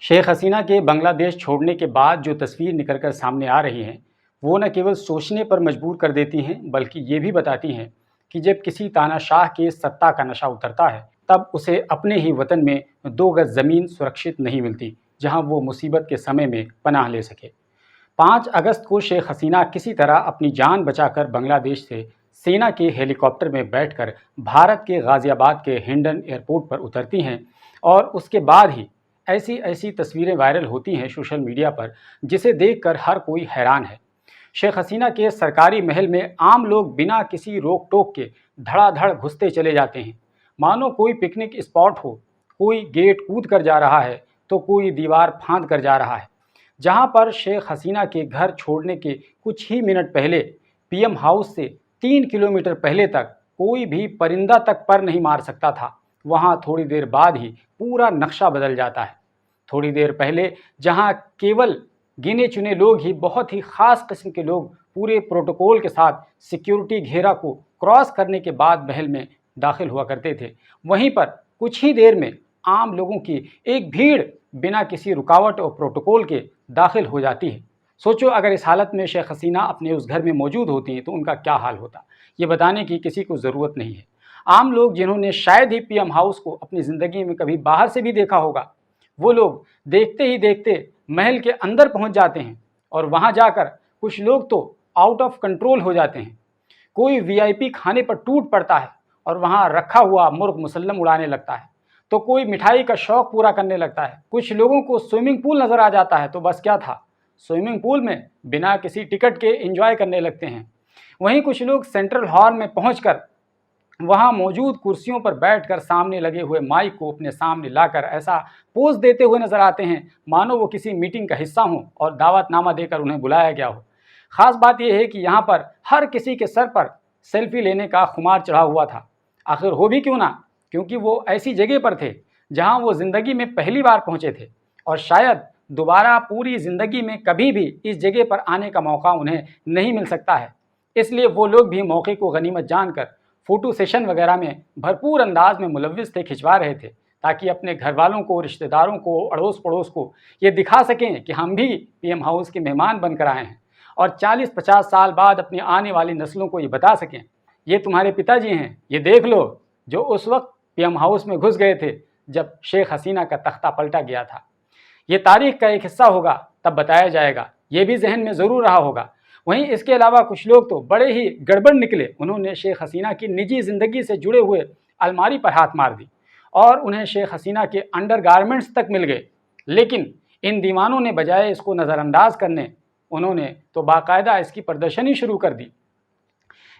शेख हसीना के बांग्लादेश छोड़ने के बाद जो तस्वीर निकल कर सामने आ रही हैं, वो न केवल सोचने पर मजबूर कर देती हैं, बल्कि ये भी बताती हैं कि जब किसी तानाशाह के सत्ता का नशा उतरता है, तब उसे अपने ही वतन में 2 गज ज़मीन सुरक्षित नहीं मिलती, जहां वो मुसीबत के समय में पनाह ले सके। 5 अगस्त को शेख हसीना किसी तरह अपनी जान बचाकर बांग्लादेश से सेना के हेलीकॉप्टर में बैठकर भारत के गाज़ियाबाद के हिंडन एयरपोर्ट पर उतरती हैं और उसके बाद ही ऐसी ऐसी तस्वीरें वायरल होती हैं सोशल मीडिया पर, जिसे देखकर हर कोई हैरान है। शेख हसीना के सरकारी महल में आम लोग बिना किसी रोक टोक के धड़ाधड़ घुसते चले जाते हैं, मानो कोई पिकनिक स्पॉट हो। कोई गेट कूद कर जा रहा है तो कोई दीवार फांद कर जा रहा है। जहां पर शेख हसीना के घर छोड़ने के कुछ ही मिनट पहले पीएम हाउस से 3 किलोमीटर पहले तक कोई भी परिंदा तक पर नहीं मार सकता था, वहां थोड़ी देर बाद ही पूरा नक्शा बदल जाता है। थोड़ी देर पहले जहां केवल गिने चुने लोग ही, बहुत ही ख़ास किस्म के लोग पूरे प्रोटोकॉल के साथ सिक्योरिटी घेरा को क्रॉस करने के बाद महल में दाखिल हुआ करते थे, वहीं पर कुछ ही देर में आम लोगों की एक भीड़ बिना किसी रुकावट और प्रोटोकॉल के दाखिल हो जाती है। सोचो, अगर इस हालत में शेख हसीना अपने उस घर में मौजूद होती हैं तो उनका क्या हाल होता। ये बताने की किसी को ज़रूरत नहीं है। आम लोग जिन्होंने शायद ही पीएम हाउस को अपनी ज़िंदगी में कभी बाहर से भी देखा होगा, वो लोग देखते ही देखते महल के अंदर पहुंच जाते हैं और वहां जाकर कुछ लोग तो आउट ऑफ कंट्रोल हो जाते हैं। कोई वीआईपी खाने पर टूट पड़ता है और वहां रखा हुआ मुर्ग मुसल्लम उड़ाने लगता है, तो कोई मिठाई का शौक पूरा करने लगता है। कुछ लोगों को स्विमिंग पूल नज़र आ जाता है तो बस क्या था, स्विमिंग पूल में बिना किसी टिकट के एंजॉय करने लगते हैं। वहीं कुछ लोग सेंट्रल हॉल में पहुंचकर वहां मौजूद कुर्सियों पर बैठकर सामने लगे हुए माइक को अपने सामने लाकर ऐसा पोज देते हुए नजर आते हैं मानो वो किसी मीटिंग का हिस्सा हो और दावतनामा देकर उन्हें बुलाया गया हो। खास बात यह है कि यहाँ पर हर किसी के सर पर सेल्फी लेने का खुमार चढ़ा हुआ था। आखिर हो भी क्यों ना, क्योंकि वो ऐसी जगह पर थे जहाँ वो ज़िंदगी में पहली बार पहुँचे थे और शायद दोबारा पूरी ज़िंदगी में कभी भी इस जगह पर आने का मौका उन्हें नहीं मिल सकता है। इसलिए वो लोग भी मौके को गनीमत जानकर फ़ोटो सेशन वगैरह में भरपूर अंदाज में मुलव्विस थे, खिंचवा रहे थे, ताकि अपने घर वालों को, रिश्तेदारों को, अड़ोस पड़ोस को ये दिखा सकें कि हम भी पीएम हाउस के मेहमान बनकर आए हैं और 40-50 साल बाद अपनी आने वाली नस्लों को ये बता सकें, ये तुम्हारे पिताजी हैं, ये देख लो, जो उस वक्त पीएम हाउस में घुस गए थे जब शेख हसीना का तख्ता पलटा गया था। ये तारीख का एक हिस्सा होगा, तब बताया जाएगा, ये भी जहन में ज़रूर रहा होगा। वहीं इसके अलावा कुछ लोग तो बड़े ही गड़बड़ निकले। उन्होंने शेख हसीना की निजी ज़िंदगी से जुड़े हुए अलमारी पर हाथ मार दी और उन्हें शेख हसीना के अंडरगारमेंट्स तक मिल गए। लेकिन इन दीवानों ने बजाय इसको नज़रअंदाज करने, उन्होंने तो बाकायदा इसकी प्रदर्शनी शुरू कर दी।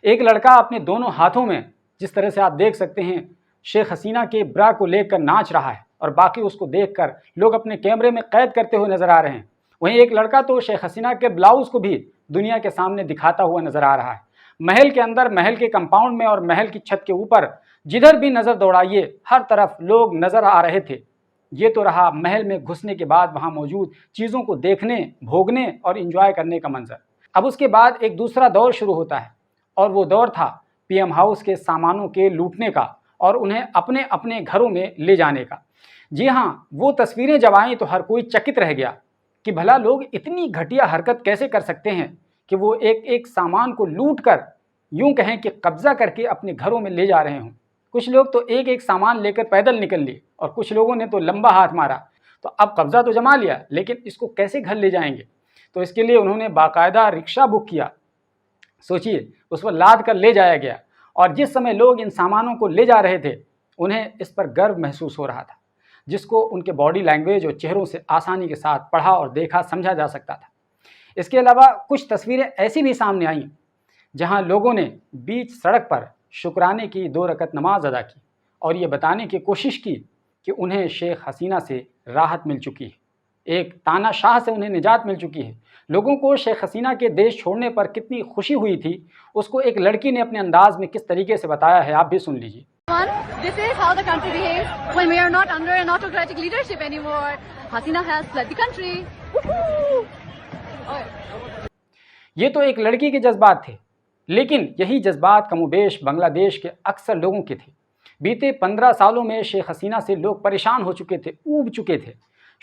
एक लड़का अपने दोनों हाथों में, जिस तरह से आप देख सकते हैं, शेख हसीना के ब्रा को लेकर नाच रहा है और बाकी उसको देखकर लोग अपने कैमरे में कैद करते हुए नज़र आ रहे हैं। वहीं एक लड़का तो शेख हसीना के ब्लाउज़ को भी दुनिया के सामने दिखाता हुआ नजर आ रहा है। महल के अंदर, महल के कंपाउंड में और महल की छत के ऊपर जिधर भी नज़र दौड़ाइए, हर तरफ लोग नज़र आ रहे थे। ये तो रहा महल में घुसने के बाद वहाँ मौजूद चीज़ों को देखने, भोगने और इंजॉय करने का मंजर। अब उसके बाद एक दूसरा दौर शुरू होता है और वो दौर था पीएम हाउस के सामानों के लूटने का और उन्हें अपने अपने घरों में ले जाने का। जी हाँ, वो तस्वीरें जब आईं तो हर कोई चकित रह गया कि भला लोग इतनी घटिया हरकत कैसे कर सकते हैं कि वो एक एक सामान को लूट कर, यूँ कहें कि कब्ज़ा करके अपने घरों में ले जा रहे हों। कुछ लोग तो एक एक सामान लेकर पैदल निकल लिए और कुछ लोगों ने तो लंबा हाथ मारा। तो अब कब्ज़ा तो जमा लिया, लेकिन इसको कैसे घर ले जाएंगे? तो इसके लिए उन्होंने बाकायदा रिक्शा बुक किया। सोचिए, उस पर लाद कर ले जाया गया और जिस समय लोग इन सामानों को ले जा रहे थे, उन्हें इस पर गर्व महसूस हो रहा था, जिसको उनके बॉडी लैंग्वेज और चेहरों से आसानी के साथ पढ़ा और देखा, समझा जा सकता था। इसके अलावा कुछ तस्वीरें ऐसी भी सामने आईं जहां लोगों ने बीच सड़क पर शुक्राने की 2 रकत नमाज अदा की और ये बताने की कोशिश की कि उन्हें शेख हसीना से राहत मिल चुकी है, एक तानाशाह से उन्हें निजात मिल चुकी है। लोगों को शेख हसीना के देश छोड़ने पर कितनी खुशी हुई थी, उसको एक लड़की ने अपने अंदाज में किस तरीके से बताया है, आप भी सुन लीजिए। This is how the country behaves when we are not under an autocratic leadership anymore. Hasina has fled the country. ये तो एक लड़की के जज्बात थे, लेकिन यही जज्बात कमोबेश बांग्लादेश के अक्सर लोगों के थे। बीते 15 सालों में शेख हसीना से लोग परेशान हो चुके थे, ऊब चुके थे।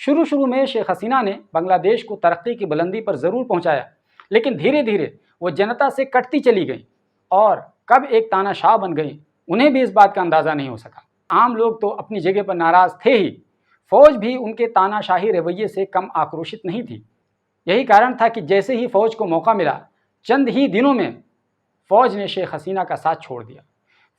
शुरू शुरू में शेख हसीना ने बांग्लादेश को तरक्की की बुलंदी पर ज़रूर पहुंचाया, लेकिन धीरे धीरे वो जनता से कटती चली गई और कब एक तानाशाह बन गई उन्हें भी इस बात का अंदाज़ा नहीं हो सका। आम लोग तो अपनी जगह पर नाराज़ थे ही, फौज भी उनके तानाशाही रवैये से कम आक्रोशित नहीं थी। यही कारण था कि जैसे ही फौज को मौका मिला, चंद ही दिनों में फौज ने शेख हसीना का साथ छोड़ दिया।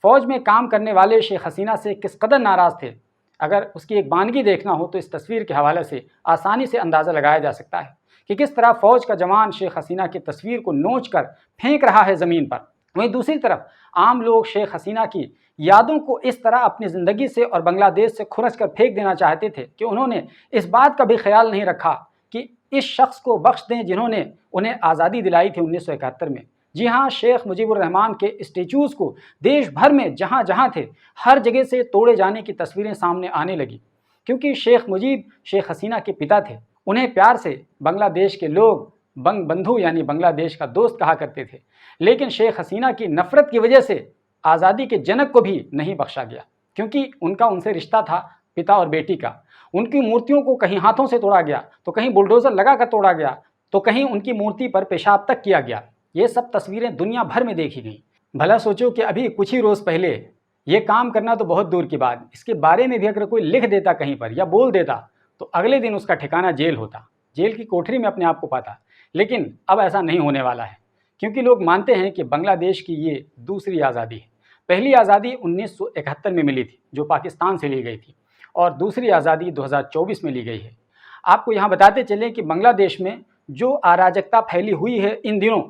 फौज में काम करने वाले शेख हसीना से किस कदर नाराज़ थे, अगर उसकी एक बानगी देखना हो तो इस तस्वीर के हवाले से आसानी से अंदाज़ा लगाया जा सकता है कि किस तरह फौज का जवान शेख हसीना की तस्वीर को नोच कर फेंक रहा है ज़मीन पर। वहीं दूसरी तरफ आम लोग शेख हसीना की यादों को इस तरह अपनी ज़िंदगी से और बांग्लादेश से खुरच कर फेंक देना चाहते थे कि उन्होंने इस बात का भी ख्याल नहीं रखा कि इस शख्स को बख्श दें जिन्होंने उन्हें आज़ादी दिलाई थी 1971 में। जी हाँ, शेख मुजीबुर रहमान के स्टेचूज़ को देश भर में जहाँ जहाँ थे हर जगह से तोड़े जाने की तस्वीरें सामने आने लगी, क्योंकि शेख मुजीब शेख हसीना के पिता थे। उन्हें प्यार से बांग्लादेश के लोग बंग बंधु यानी बांग्लादेश का दोस्त कहा करते थे, लेकिन शेख हसीना की नफ़रत की वजह से आज़ादी के जनक को भी नहीं बख्शा गया, क्योंकि उनका उनसे रिश्ता था पिता और बेटी का। उनकी मूर्तियों को कहीं हाथों से तोड़ा गया, तो कहीं बुलडोज़र लगा कर तोड़ा गया, तो कहीं उनकी मूर्ति पर पेशाब तक किया गया। ये सब तस्वीरें दुनिया भर में देखी गईं। भला सोचो कि अभी कुछ ही रोज़ पहले ये काम करना तो बहुत दूर की बात, इसके बारे में भी अगर कोई लिख देता कहीं पर या बोल देता तो अगले दिन उसका ठिकाना जेल होता, जेल की कोठरी में अपने आप को पाता। लेकिन अब ऐसा नहीं होने वाला है, क्योंकि लोग मानते हैं कि बांग्लादेश की ये दूसरी आज़ादी है। पहली आज़ादी 1971 में मिली थी जो पाकिस्तान से ली गई थी, और दूसरी आज़ादी 2024 में ली गई है। आपको यहाँ बताते चलें कि बांग्लादेश में जो अराजकता फैली हुई है इन दिनों,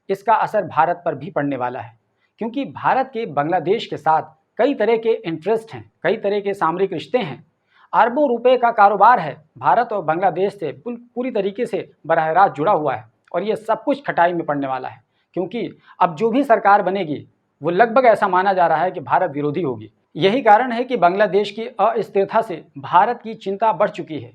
इसका असर भारत पर भी पड़ने वाला है, क्योंकि भारत के बांग्लादेश के साथ कई तरह के इंटरेस्ट हैं, कई तरह के सामरिक रिश्ते हैं, अरबों रुपए का कारोबार है। भारत और बांग्लादेश से पूरी तरीके से बराह रास्त जुड़ा हुआ है, और ये सब कुछ खटाई में पड़ने वाला है, क्योंकि अब जो भी सरकार बनेगी वो लगभग ऐसा माना जा रहा है कि भारत विरोधी होगी। यही कारण है कि बांग्लादेश की अस्थिरता से भारत की चिंता बढ़ चुकी है।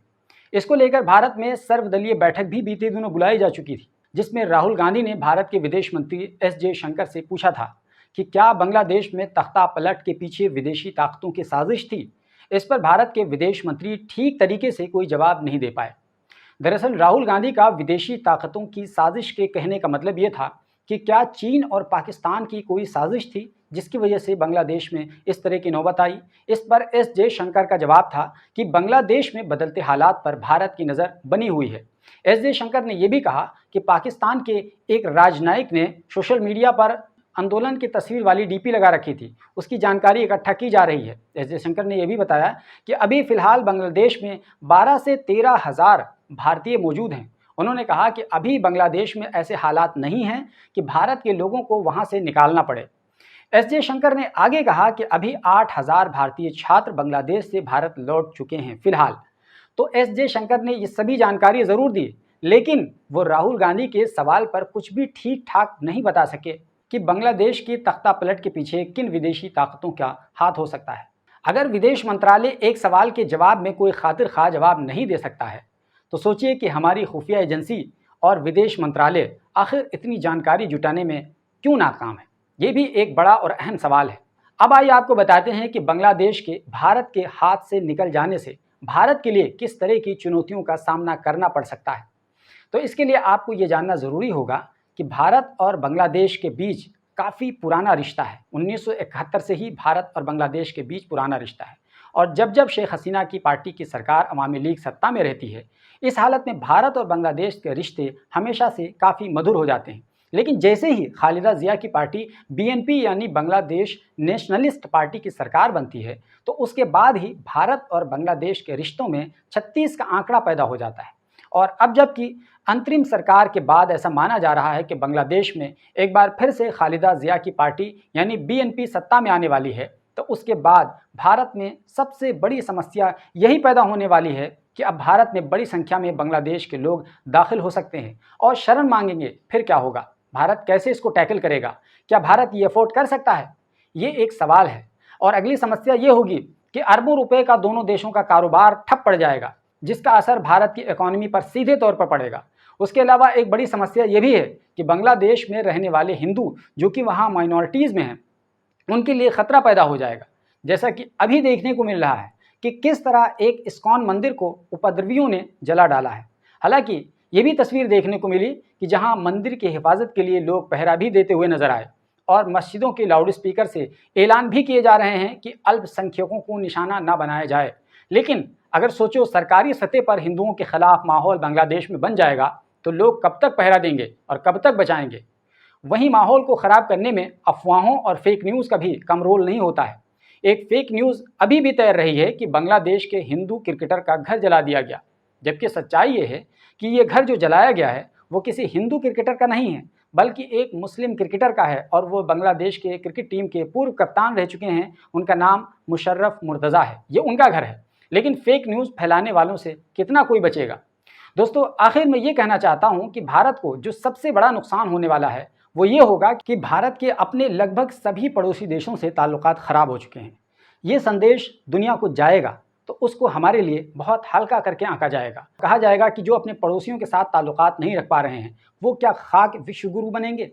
इसको लेकर भारत में सर्वदलीय बैठक भी बीते दिनों बुलाई जा चुकी थी, जिसमें राहुल गांधी ने भारत के विदेश मंत्री एस जयशंकर से पूछा था कि क्या बांग्लादेश में तख्ता पलट के पीछे विदेशी ताकतों की साजिश थी। इस पर भारत के विदेश मंत्री ठीक तरीके से कोई जवाब नहीं दे पाए। दरअसल राहुल गांधी का विदेशी ताकतों की साजिश के कहने का मतलब ये था कि क्या चीन और पाकिस्तान की कोई साजिश थी जिसकी वजह से बांग्लादेश में इस तरह की नौबत आई। इस पर एस जयशंकर का जवाब था कि बांग्लादेश में बदलते हालात पर भारत की नज़र बनी हुई है। एस जयशंकर ने यह भी कहा कि पाकिस्तान के एक राजनयिक ने सोशल मीडिया पर आंदोलन की तस्वीर वाली डीपी लगा रखी थी, उसकी जानकारी इकट्ठा की जा रही है। एस जयशंकर ने यह भी बताया कि अभी फ़िलहाल बांग्लादेश में 12 से 13 हज़ार भारतीय मौजूद हैं। उन्होंने कहा कि अभी बांग्लादेश में ऐसे हालात नहीं हैं कि भारत के लोगों को वहां से निकालना पड़े। एस जयशंकर ने आगे कहा कि अभी 8,000 भारतीय छात्र बांग्लादेश से भारत लौट चुके हैं फ़िलहाल। तो एस जयशंकर ने ये सभी जानकारी ज़रूर दी, लेकिन वो राहुल गांधी के सवाल पर कुछ भी ठीक ठाक नहीं बता सके कि बांग्लादेश की तख्ता पलट के पीछे किन विदेशी ताकतों का हाथ हो सकता है। अगर विदेश मंत्रालय एक सवाल के जवाब में कोई खातिर खा जवाब नहीं दे सकता है, तो सोचिए कि हमारी खुफिया एजेंसी और विदेश मंत्रालय आखिर इतनी जानकारी जुटाने में क्यों नाकाम है। ये भी एक बड़ा और अहम सवाल है। अब आइए आपको बताते हैं कि बांग्लादेश के भारत के हाथ से निकल जाने से भारत के लिए किस तरह की चुनौतियों का सामना करना पड़ सकता है। तो इसके लिए आपको ये जानना ज़रूरी होगा कि भारत और बांग्लादेश के बीच काफ़ी पुराना रिश्ता है। 1971 से ही भारत और बांग्लादेश के बीच पुराना रिश्ता है, और जब जब शेख हसीना की पार्टी की सरकार अवामी लीग सत्ता में रहती है, इस हालत में भारत और बांग्लादेश के रिश्ते हमेशा से काफ़ी मधुर हो जाते हैं। लेकिन जैसे ही खालिदा जिया की पार्टी बीएनपी यानी बांग्लादेश नेशनलिस्ट पार्टी की सरकार बनती है, तो उसके बाद ही भारत और बांग्लादेश के रिश्तों में 36 का आंकड़ा पैदा हो जाता है। और अब जबकि अंतरिम सरकार के बाद ऐसा माना जा रहा है कि बांग्लादेश में एक बार फिर से खालिदा जिया की पार्टी यानी बीएनपी सत्ता में आने वाली है, तो उसके बाद भारत में सबसे बड़ी समस्या यही पैदा होने वाली है कि अब भारत में बड़ी संख्या में बांग्लादेश के लोग दाखिल हो सकते हैं और शरण मांगेंगे। फिर क्या होगा? भारत कैसे इसको टैकल करेगा? क्या भारत ये अफोर्ड कर सकता है? ये एक सवाल है। और अगली समस्या ये होगी कि अरबों रुपए का दोनों देशों का कारोबार ठप पड़ जाएगा, जिसका असर भारत की इकोनॉमी पर सीधे तौर पर पड़ेगा। उसके अलावा एक बड़ी समस्या ये भी है कि बांग्लादेश में रहने वाले हिंदू जो कि वहाँ माइनॉरिटीज़ में हैं, उनके लिए ख़तरा पैदा हो जाएगा। जैसा कि अभी देखने को मिल रहा है कि किस तरह एक इस्कॉन मंदिर को उपद्रवियों ने जला डाला है। हालांकि ये भी तस्वीर देखने को मिली कि जहां मंदिर की हिफाजत के लिए लोग पहरा भी देते हुए नजर आए और मस्जिदों के लाउड स्पीकर से ऐलान भी किए जा रहे हैं कि अल्पसंख्यकों को निशाना न बनाया जाए। लेकिन अगर सोचो सरकारी सतह पर हिंदुओं के खिलाफ माहौल बांग्लादेश में बन जाएगा तो लोग कब तक पहरा देंगे और कब तक बचाएंगे। वहीं माहौल को ख़राब करने में अफवाहों और फेक न्यूज़ का भी कम रोल नहीं होता है। एक फेक न्यूज़ अभी भी तैर रही है कि बांग्लादेश के हिंदू क्रिकेटर का घर जला दिया गया, जबकि सच्चाई ये है कि ये घर जो जलाया गया है वो किसी हिंदू क्रिकेटर का नहीं है बल्कि एक मुस्लिम क्रिकेटर का है और वो बांग्लादेश के क्रिकेट टीम के पूर्व कप्तान रह चुके हैं। उनका नाम मुशर्रफ मुर्तज़ा है। ये उनका घर है। लेकिन फेक न्यूज़ फैलाने वालों से कितना कोई बचेगा। दोस्तों, आखिर में ये कहना चाहता हूँ कि भारत को जो सबसे बड़ा नुकसान होने वाला है वो ये होगा कि भारत के अपने लगभग सभी पड़ोसी देशों से ताल्लुकात ख़राब हो चुके हैं। ये संदेश दुनिया को जाएगा तो उसको हमारे लिए बहुत हल्का करके आंका जाएगा। कहा जाएगा कि जो अपने पड़ोसियों के साथ ताल्लुकात नहीं रख पा रहे हैं वो क्या खाक विश्वगुरु बनेंगे।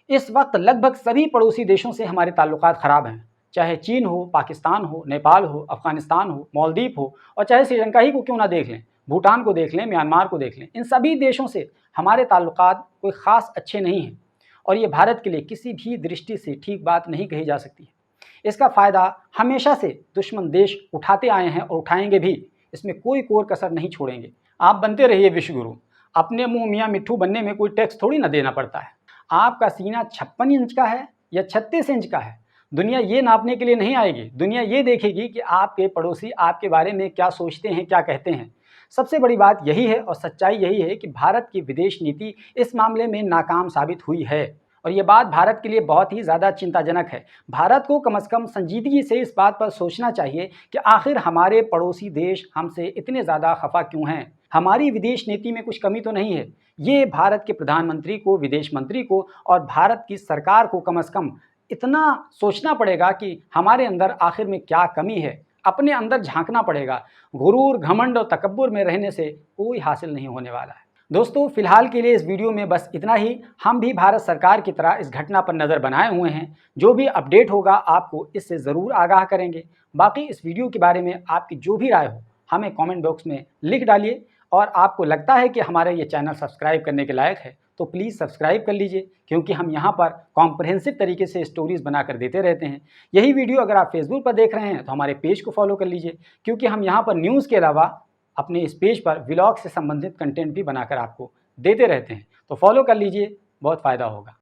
इस वक्त लगभग सभी पड़ोसी देशों से हमारे ताल्लुकात ख़राब हैं, चाहे चीन हो, पाकिस्तान हो, नेपाल हो, अफगानिस्तान हो, मालदीव हो और चाहे श्रीलंका ही को क्यों ना देख लें, भूटान को देख लें, म्यांमार को देख लें। इन सभी देशों से हमारे ताल्लुकात कोई ख़ास अच्छे नहीं हैं और ये भारत के लिए किसी भी दृष्टि से ठीक बात नहीं कही जा सकती है। इसका फ़ायदा हमेशा से दुश्मन देश उठाते आए हैं और उठाएंगे भी। इसमें कोई कोर कसर नहीं छोड़ेंगे। आप बनते रहिए विश्वगुरु। अपने मुंह मियाँ मिट्ठू बनने में कोई टैक्स थोड़ी ना देना पड़ता है। आपका सीना 56 इंच का है या 36 इंच का है, दुनिया ये नापने के लिए नहीं आएगी। दुनिया ये देखेगी कि आपके पड़ोसी आपके बारे में क्या सोचते हैं, क्या कहते हैं। सबसे बड़ी बात यही है और सच्चाई यही है कि भारत की विदेश नीति इस मामले में नाकाम साबित हुई है और ये बात भारत के लिए बहुत ही ज़्यादा चिंताजनक है। भारत को कम से कम संजीदगी से इस बात पर सोचना चाहिए कि आखिर हमारे पड़ोसी देश हमसे इतने ज़्यादा खफा क्यों हैं। हमारी विदेश नीति में कुछ कमी तो नहीं है। ये भारत के प्रधानमंत्री को, विदेश मंत्री को और भारत की सरकार को कम से कम इतना सोचना पड़ेगा कि हमारे अंदर आखिर में क्या कमी है। अपने अंदर झांकना पड़ेगा। गुरूर, घमंड और तकब्बुर में रहने से कोई हासिल नहीं होने वाला है। दोस्तों, फिलहाल के लिए इस वीडियो में बस इतना ही। हम भी भारत सरकार की तरह इस घटना पर नज़र बनाए हुए हैं। जो भी अपडेट होगा आपको इससे ज़रूर आगाह करेंगे। बाकी इस वीडियो के बारे में आपकी जो भी राय हो हमें कमेंट बॉक्स में लिख डालिए और आपको लगता है कि हमारा ये चैनल सब्सक्राइब करने के लायक है तो प्लीज़ सब्सक्राइब कर लीजिए, क्योंकि हम यहाँ पर कॉम्प्रहेंसिव तरीके से स्टोरीज़ बनाकर देते रहते हैं। यही वीडियो अगर आप फेसबुक पर देख रहे हैं तो हमारे पेज को फॉलो कर लीजिए, क्योंकि हम यहाँ पर न्यूज़ के अलावा अपने इस पेज पर व्लॉग से संबंधित कंटेंट भी बनाकर आपको देते रहते हैं। तो फॉलो कर लीजिए, बहुत फ़ायदा होगा।